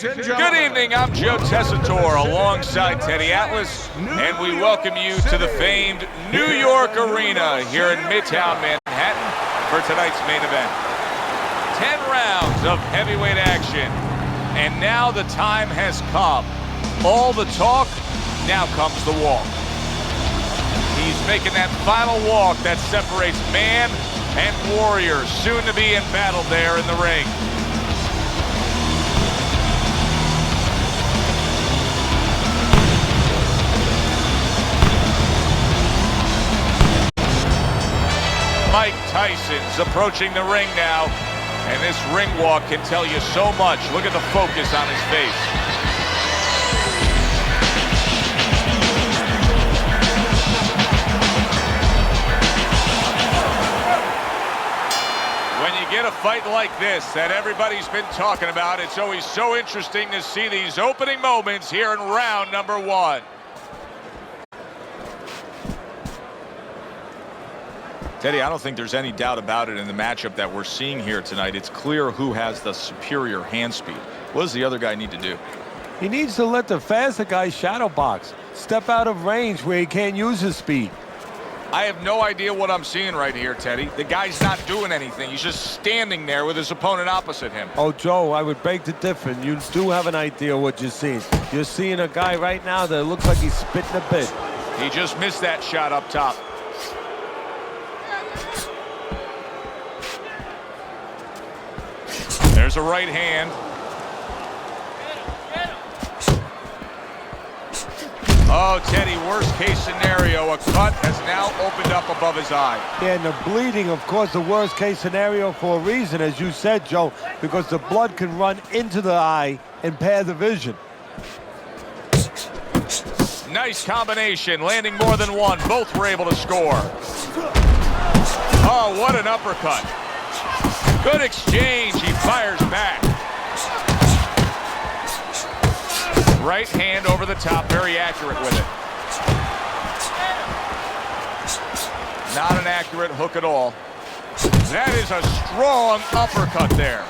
Good evening, I'm Joe Tessitore alongside Teddy Atlas, and we welcome you to the famed New York Arena here in Midtown Manhattan for tonight's main event. 10 rounds of heavyweight action, and now the time has come. All the talk, now comes the walk. He's making that final walk that separates man and warrior, soon to be in battle there in the ring. Mike Tyson's approaching the ring now, and this ring walk can tell you so much. Look at the focus on his face. When you get a fight like this that everybody's been talking about, it's always so interesting to see these opening moments here in round number one. Teddy, I don't think there's any doubt about it in the matchup that we're seeing here tonight. It's clear who has the superior hand speed. What does the other guy need to do? He needs to let the faster guy shadow box. Step out of range where he can't use his speed. I have no idea what I'm seeing right here, Teddy. The guy's not doing anything. He's just standing there with his opponent opposite him. Oh, Joe, I would beg to differ. You do have an idea what you're seeing. You're seeing a guy right now that looks like he's spitting a bit. He just missed that shot up top. There's a right hand. Oh, Teddy, worst case scenario, a cut has now opened up above his eye. Yeah, and the bleeding, of course, the worst case scenario for a reason, as you said, Joe, because the blood can run into the eye, impair the vision. Nice combination, landing more than one. Both were able to score. Oh, what an uppercut. Good exchange, he fires back. Right hand over the top, very accurate with it. Not an accurate hook at all. That is a strong uppercut there.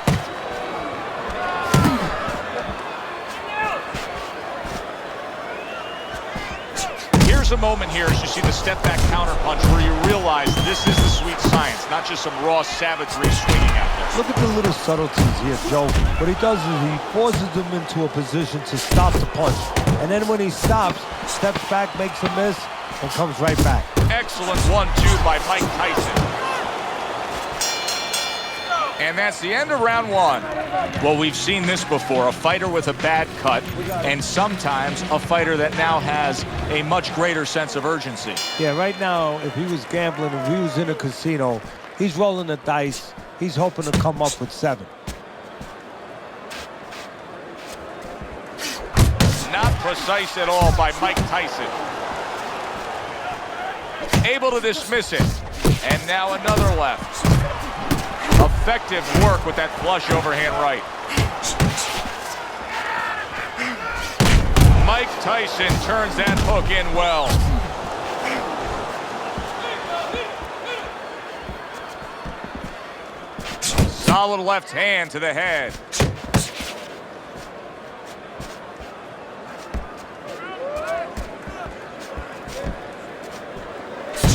Here's a moment here as you see the step back counter punch where you realize this is the sweet science, not just some raw savagery swinging out there. Look at the little subtleties here, Joe. What he does is he forces them into a position to stop the punch. And then when he stops, steps back, makes a miss, and comes right back. Excellent 1-2 by Mike Tyson. And that's the end of round one. Well, we've seen this before, a fighter with a bad cut, and sometimes a fighter that now has a much greater sense of urgency. Yeah, right now, if he was gambling, if he was in a casino, he's rolling the dice. He's hoping to come up with 7. Not precise at all by Mike Tyson. Able to dismiss it. And now another left. Effective work with that flush overhand right. Mike Tyson turns that hook in well. Solid left hand to the head.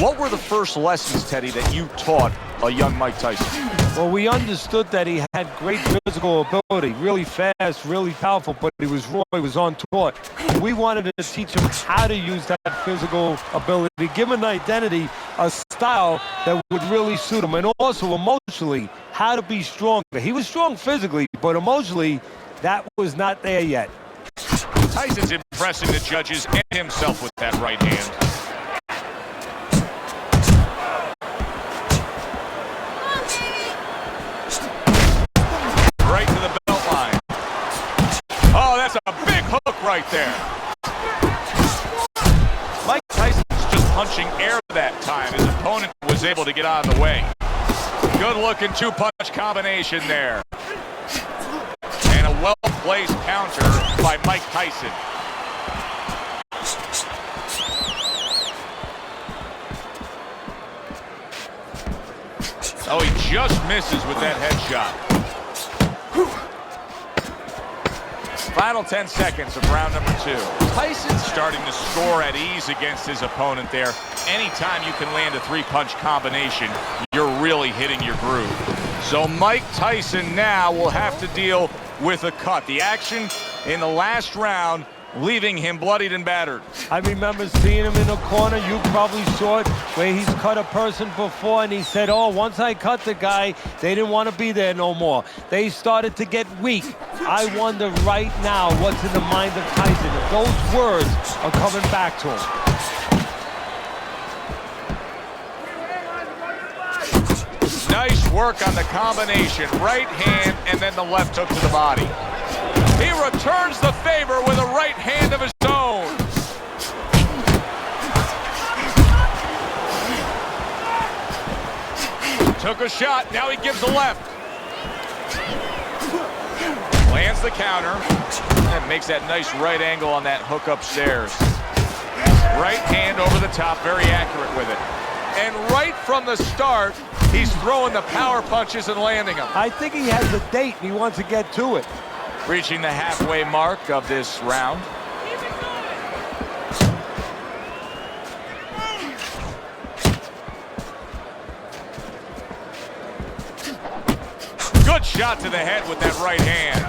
What were the first lessons, Teddy, that you taught a young Mike Tyson? Well, we understood that he had great physical ability, really fast, really powerful, but he was raw, he was untaught. We wanted to teach him how to use that physical ability, give him an identity, a style that would really suit him, and also emotionally, how to be stronger. He was strong physically, but emotionally, that was not there yet. Tyson's impressing the judges and himself with that right hand. Right to the belt line. Oh, that's a big hook right there. Mike Tyson's just punching air that time. His opponent was able to get out of the way. Good-looking two-punch combination there. And a well-placed counter by Mike Tyson. Oh, he just misses with that headshot. Final 10 seconds of round number 2. Tyson's starting to score at ease against his opponent there. Anytime you can land a 3-punch combination, you're really hitting your groove. So Mike Tyson now will have to deal with a cut. The action in the last round leaving him bloodied and battered. I remember seeing him in the corner. You probably saw it, where he's cut a person before, and he said, oh, once I cut the guy, they didn't want to be there no more. They started to get weak. I wonder right now what's in the mind of Tyson, if those words are coming back to him. Nice work on the combination. Right hand and then the left hook to the body. He returns the favor with a right hand of his own. Took a shot, now he gives the left. Lands the counter and makes that nice right angle on that hook upstairs. Right hand over the top, very accurate with it. And right from the start, he's throwing the power punches and landing them. I think he has a date and he wants to get to it. Reaching the halfway mark of this round. Good shot to the head with that right hand.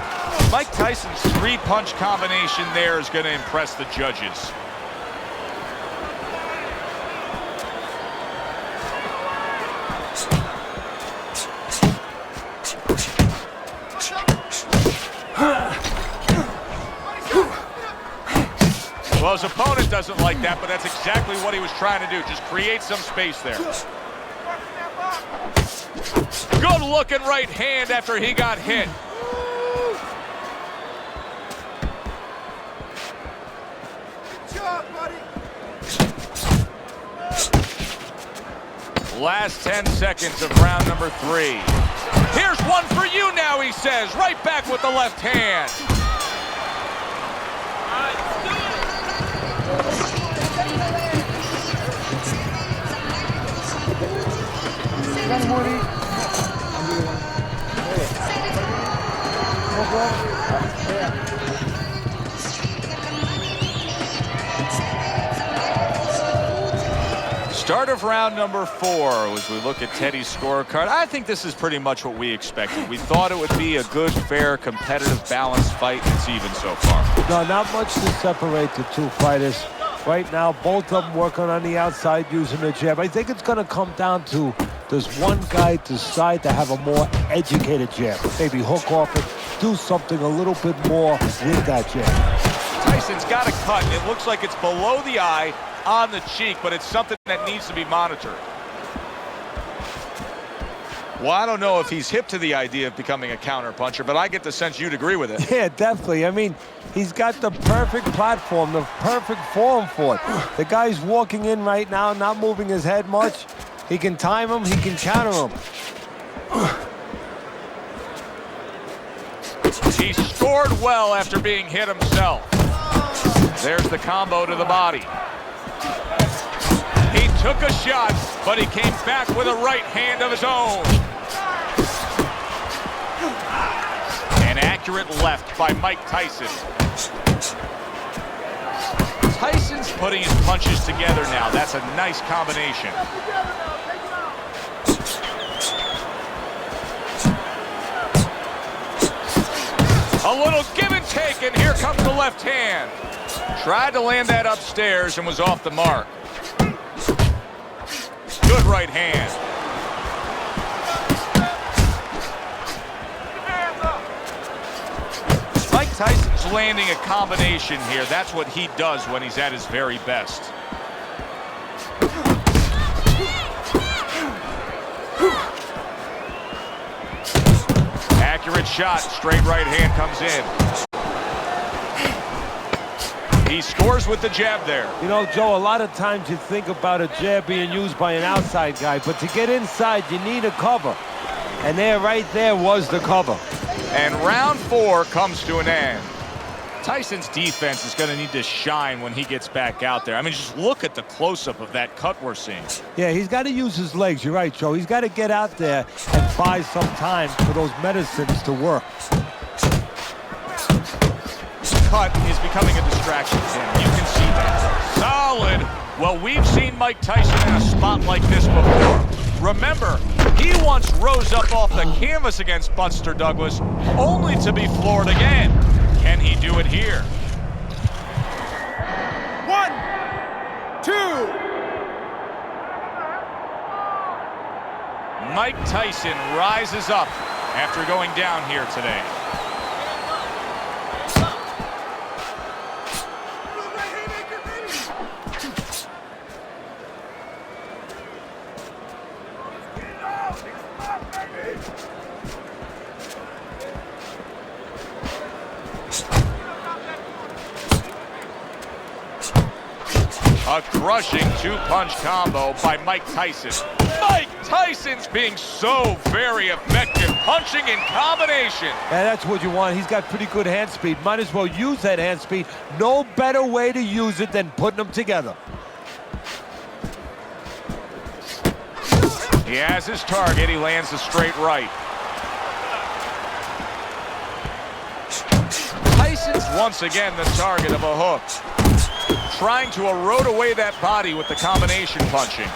Mike Tyson's 3-punch combination there is going to impress the judges. Well, his opponent doesn't like that, but that's exactly what he was trying to do. Just create some space there. Good looking right hand after he got hit. Last 10 seconds of round number 3. Here's one for you now, he says. Right back with the left hand. Start of round number 4 as we look at Teddy's scorecard. I think this is pretty much what we expected. We thought it would be a good, fair, competitive, balanced fight. It's even so far. No, not much to separate the two fighters. Right now, both of them working on the outside using the jab. I think it's going to come down to, does one guy decide to have a more educated jab? Maybe hook off it, do something a little bit more with that jab. Tyson's got a cut. It looks like it's below the eye, on the cheek, but it's something that needs to be monitored. Well, I don't know if he's hip to the idea of becoming a counterpuncher, but I get the sense you'd agree with it. Yeah, definitely. I mean, he's got the perfect platform, the perfect form for it. The guy's walking in right now, not moving his head much. He can time him, he can counter him. He scored well after being hit himself. There's the combo to the body. He took a shot, but he came back with a right hand of his own. An accurate left by Mike Tyson. Tyson's putting his punches together now. That's a nice combination. A little give and take, and here comes the left hand. Tried to land that upstairs and was off the mark. Good right hand. Mike Tyson's landing a combination here. That's what he does when he's at his very best. Accurate shot. Straight right hand comes in. He scores with the jab there. You know, Joe, a lot of times you think about a jab being used by an outside guy, but to get inside, you need a cover. And there, right there, was the cover. And round 4 comes to an end. Tyson's defense is going to need to shine when he gets back out there. I mean, just look at the close-up of that cut we're seeing. Yeah, he's got to use his legs. You're right, Joe. He's got to get out there and buy some time for those medicines to work. cut is becoming a distraction to him. You can see that. Solid. Well, we've seen Mike Tyson in a spot like this before. Remember, he once rose up off the canvas against Buster Douglas, only to be floored again. Can he do it here? 1, 2. Mike Tyson rises up after going down here today. A crushing two-punch combo by Mike Tyson. Mike Tyson's being so very effective, punching in combination. And that's what you want. He's got pretty good hand speed. Might as well use that hand speed. No better way to use it than putting them together. He has his target. He lands a straight right. Tyson's once again the target of a hook, trying to erode away that body with the combination punching.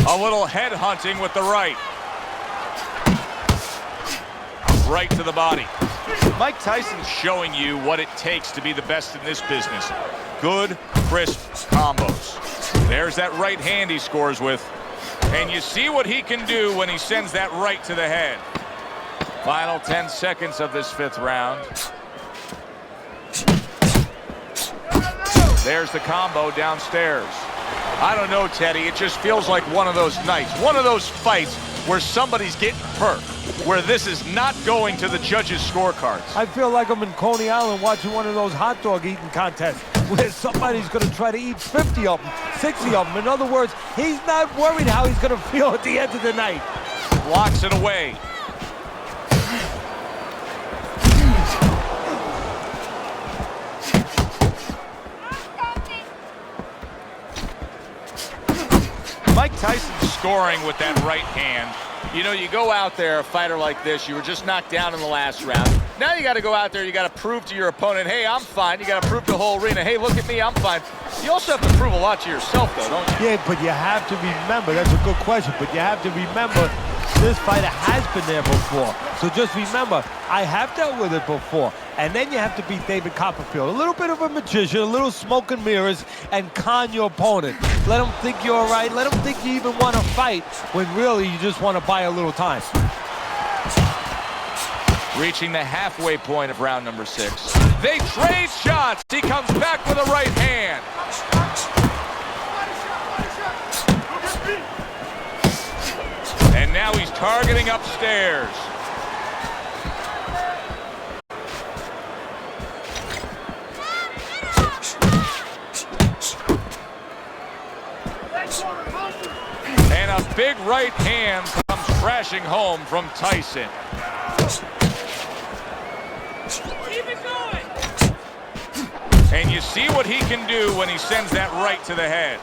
A little head hunting with the right. Right to the body. Mike Tyson's showing you what it takes to be the best in this business. Good, crisp combos. There's that right hand he scores with. And you see what he can do when he sends that right to the head. Final 10 seconds of this 5th round. There's the combo downstairs. I don't know, Teddy. It just feels like one of those nights, one of those fights where somebody's getting hurt, where this is not going to the judges' scorecards. I feel like I'm in Coney Island watching one of those hot dog eating contests where somebody's going to try to eat 50 of them, 60 of them. In other words, he's not worried how he's going to feel at the end of the night. Blocks it away. Mike Tyson's scoring with that right hand. You know, you go out there, a fighter like this, you were just knocked down in the last round. Now you got to go out there, you got to prove to your opponent, hey, I'm fine. You got to prove to the whole arena, hey, look at me, I'm fine. You also have to prove a lot to yourself, though, don't you? Yeah, but you have to remember, that's a good question, but you have to remember this fighter has been there before. So just remember, I have dealt with it before. And then you have to beat David Copperfield. A little bit of a magician, a little smoke and mirrors, and con your opponent. Let him think you're all right. Let him think you even want to fight when really you just want to buy a little time. Reaching the halfway point of round number 6. They trade shots. He comes back with a right hand. And now he's targeting upstairs. And a big right hand comes crashing home from Tyson. Keep it going. And you see what he can do when he sends that right to the head.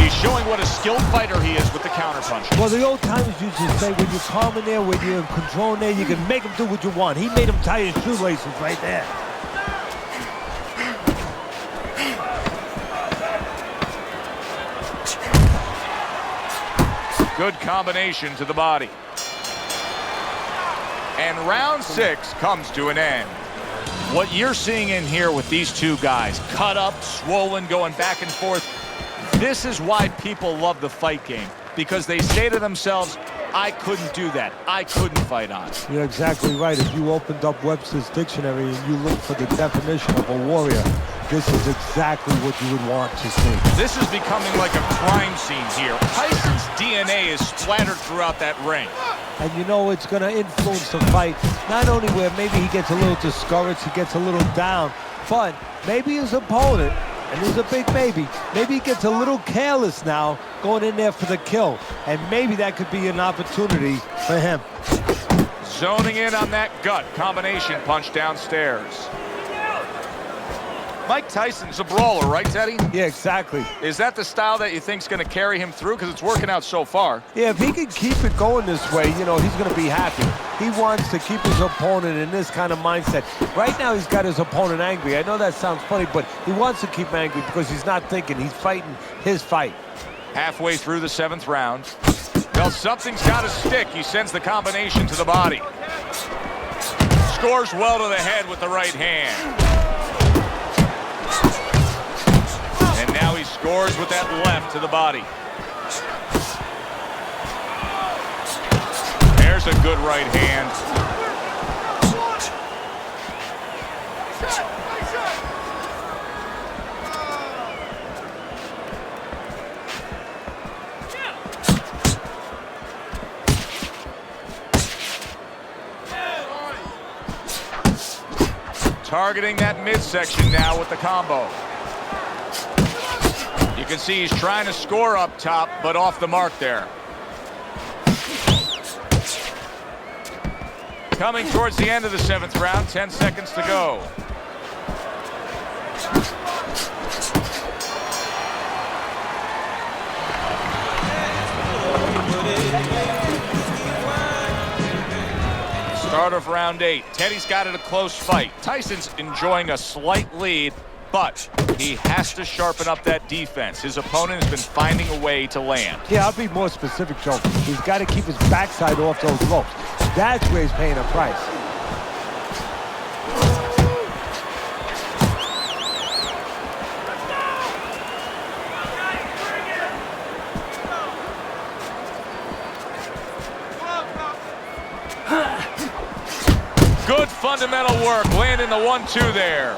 He's showing what a skilled fighter he is with the counterpunch. Well, the old timers used to say when you're calm in there, when you're in control in there, you can make him do what you want. He made him tie his shoelaces right there. Good combination to the body. And round 6 comes to an end. What you're seeing in here with these two guys, cut up, swollen, going back and forth, this is why people love the fight game, because they say to themselves, I couldn't do that. I couldn't fight on. You're exactly right. If you opened up Webster's dictionary and you looked for the definition of a warrior, this is exactly what you would want to see. This is becoming like a crime scene here. Tyson's DNA is splattered throughout that ring. And you know it's going to influence the fight, not only where maybe he gets a little discouraged, he gets a little down, but maybe his opponent, and there's a big maybe he gets a little careless now going in there for the kill. And maybe that could be an opportunity for him. zoning in on that gut combination punch downstairs. Mike Tyson's a brawler, right, Teddy? Yeah, exactly. Is that the style that you think's going to carry him through? Because it's working out so far. Yeah, if he can keep it going this way, you know, he's going to be happy. He wants to keep his opponent in this kind of mindset. Right now, he's got his opponent angry. I know that sounds funny, but he wants to keep him angry because he's not thinking. He's fighting his fight. Halfway through the 7th round. Well, something's got to stick. He sends the combination to the body. Scores well to the head with the right hand. And now he scores with that left to the body. There's a good right hand. Targeting that midsection now with the combo. You can see he's trying to score up top, but off the mark there. Coming towards the end of the 7th round, 10 seconds to go. Start of round 8. Teddy's got it a close fight. Tyson's enjoying a slight lead, but he has to sharpen up that defense. His opponent has been finding a way to land. Yeah, I'll be more specific, Joe. He's got to keep his backside off those ropes. That's where he's paying a price. Good fundamental work, landing the 1-2 there.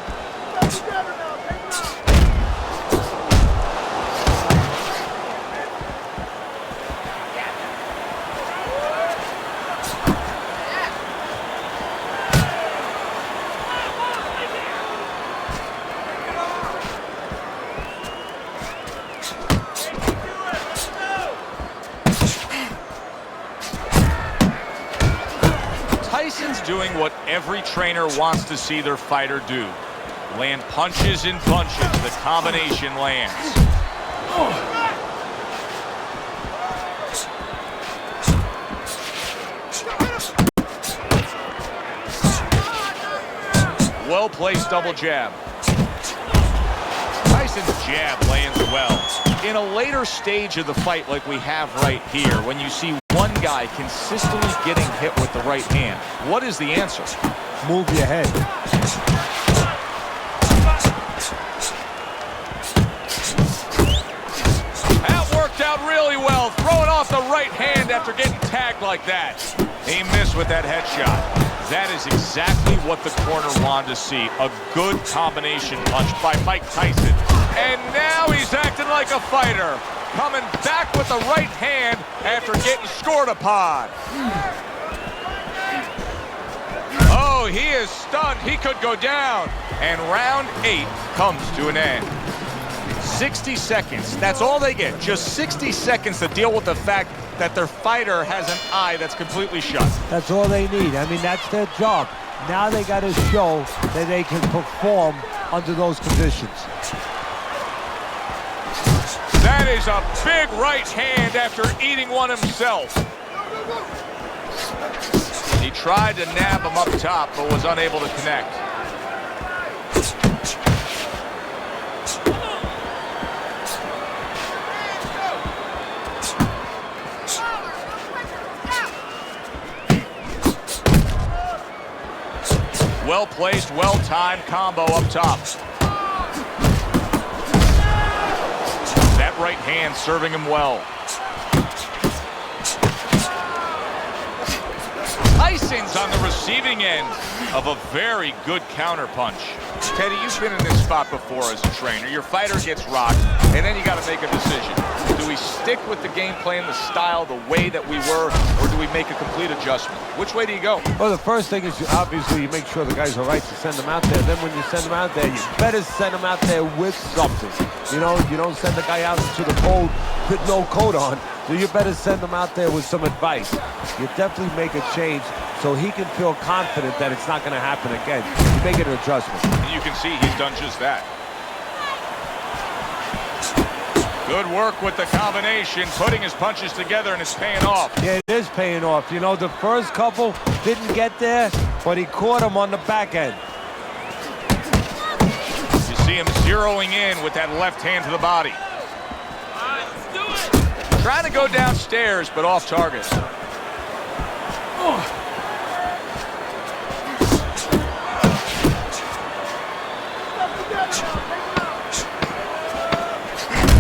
Tyson's doing what every trainer wants to see their fighter do. Land punches in bunches. The combination lands. Well-placed double jab. Tyson's jab lands well. In a later stage of the fight like we have right here, when you see one guy consistently getting hit with the right hand, what is the answer? Move your head. That worked out really well, throwing off the right hand after getting tagged like that. He missed with that headshot. That is exactly what the corner wanted to see. A good combination punch by Mike Tyson. And now he's acting like a fighter. Coming back with the right hand after getting scored upon. Oh, he is stunned. He could go down. And round 8 comes to an end. 60 seconds. That's all they get. Just 60 seconds to deal with the fact that their fighter has an eye that's completely shut. That's all they need. I mean, that's their job. Now they got to show that they can perform under those conditions. That is a big right hand after eating one himself. He tried to nab him up top, but was unable to connect. Well-placed, well-timed combo up top. That right hand serving him well. Tyson's on the receiving end of a very good counterpunch. Teddy, you've been in this spot before as a trainer. Your fighter gets rocked, and then you got to make a decision. Do we stick with the game plan, the style, the way that we were, or do we make a complete adjustment? Which way do you go? Well, the first thing is obviously you make sure the guy's all right to send them out there. Then when you send them out there, you better send them out there with something. You know, you don't send the guy out into the cold with no coat on. So you better send him out there with some advice. You definitely make a change so he can feel confident that it's not going to happen again. You make an adjustment. And you can see he's done just that. Good work with the combination, putting his punches together, and it's paying off. Yeah, it is paying off. You know, the first couple didn't get there, but he caught him on the back end. You see him zeroing in with that left hand to the body. All right, let's do it. Trying to go downstairs, but off target.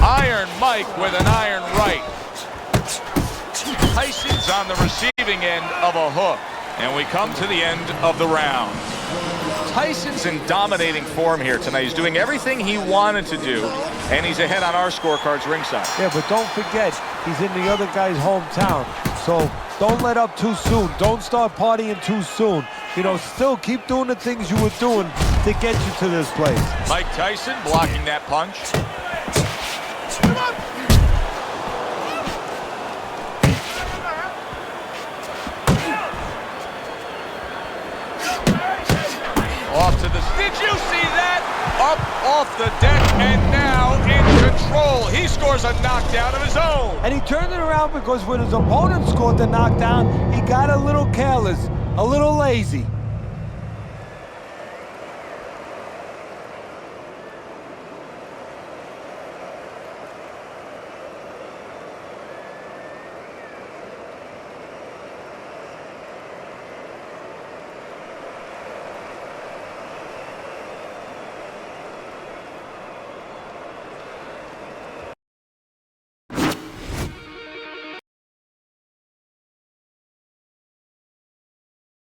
Iron Mike with an iron right. Tyson's on the receiving end of a hook. And we come to the end of the round. Tyson's in dominating form here tonight. He's doing everything he wanted to do, and he's ahead on our scorecards ringside. Yeah, but don't forget, he's in the other guy's hometown. So don't let up too soon. Don't start partying too soon. You know, still keep doing the things you were doing to get you to this place. Mike Tyson blocking that punch. Off to the... Did you see that? Up off the deck and now in control. He scores a knockdown of his own. And he turned it around because when his opponent scored the knockdown, he got a little careless, a little lazy.